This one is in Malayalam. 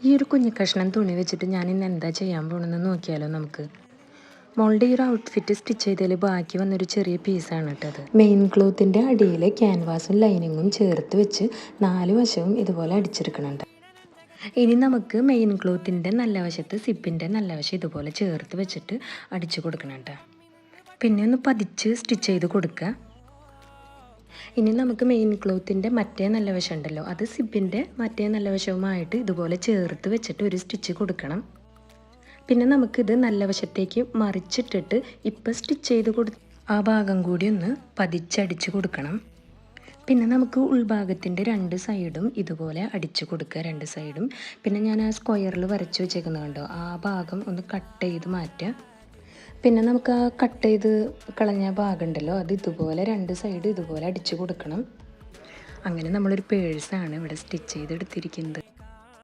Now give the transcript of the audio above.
ഈ ഒരു കുഞ്ഞു കഷ്ണം തുണി വെച്ചിട്ട് ഞാൻ ഇന്ന് എന്താ ചെയ്യാൻ പോകണമെന്ന് നോക്കിയാലോ നമുക്ക്. മോളുടെ ഈ ഒരു ഔട്ട്ഫിറ്റ് സ്റ്റിച്ച് ചെയ്തതിൽ ബാക്കി വന്നൊരു ചെറിയ പീസാണ് കേട്ടത്. മെയിൻ ക്ലോത്തിൻ്റെ അടിയിൽ ക്യാൻവാസും ലൈനിങ്ങും ചേർത്ത് വെച്ച് 4 വശവും ഇതുപോലെ അടിച്ചെടുക്കണുണ്ട്. ഇനി നമുക്ക് മെയിൻ ക്ലോത്തിൻ്റെ നല്ല വശത്ത് സിപ്പിൻ്റെ നല്ല വശം ഇതുപോലെ ചേർത്ത് വെച്ചിട്ട് അടിച്ചു കൊടുക്കണുണ്ട്. പിന്നെ ഒന്ന് പതിച്ച് സ്റ്റിച്ച് ചെയ്ത് കൊടുക്കുക. ഇനി നമുക്ക് മെയിൻ ക്ലോത്തിൻ്റെ മറ്റേ നല്ല വശം ഉണ്ടല്ലോ, അത് സിപ്പിൻ്റെ മറ്റേ നല്ല വശവുമായിട്ട് ഇതുപോലെ ചേർത്ത് വെച്ചിട്ട് ഒരു സ്റ്റിച്ച് കൊടുക്കണം. പിന്നെ നമുക്കിത് നല്ല വശത്തേക്ക് മറിച്ചിട്ടിട്ട് ഇപ്പം സ്റ്റിച്ച് ചെയ്ത് ആ ഭാഗം കൂടി ഒന്ന് പതിച്ചടിച്ച് കൊടുക്കണം. പിന്നെ നമുക്ക് ഉൾഭാഗത്തിൻ്റെ 2 സൈഡും ഇതുപോലെ അടിച്ചു കൊടുക്കുക, 2 സൈഡും. പിന്നെ ഞാൻ ആ സ്ക്വയറിൽ വരച്ച് വെച്ചേക്കുന്നത് കണ്ടോ, ആ ഭാഗം ഒന്ന് കട്ട് ചെയ്ത് മാറ്റുക. പിന്നെ നമുക്ക് ആ കട്ട് ചെയ്ത് കളഞ്ഞ ഭാഗം ഉണ്ടല്ലോ, അത് ഇതുപോലെ 2 സൈഡ് ഇതുപോലെ അടിച്ചു കൊടുക്കണം. അങ്ങനെ നമ്മളൊരു പേഴ്സാണ് ഇവിടെ സ്റ്റിച്ച് ചെയ്തെടുത്തിരിക്കുന്നത്.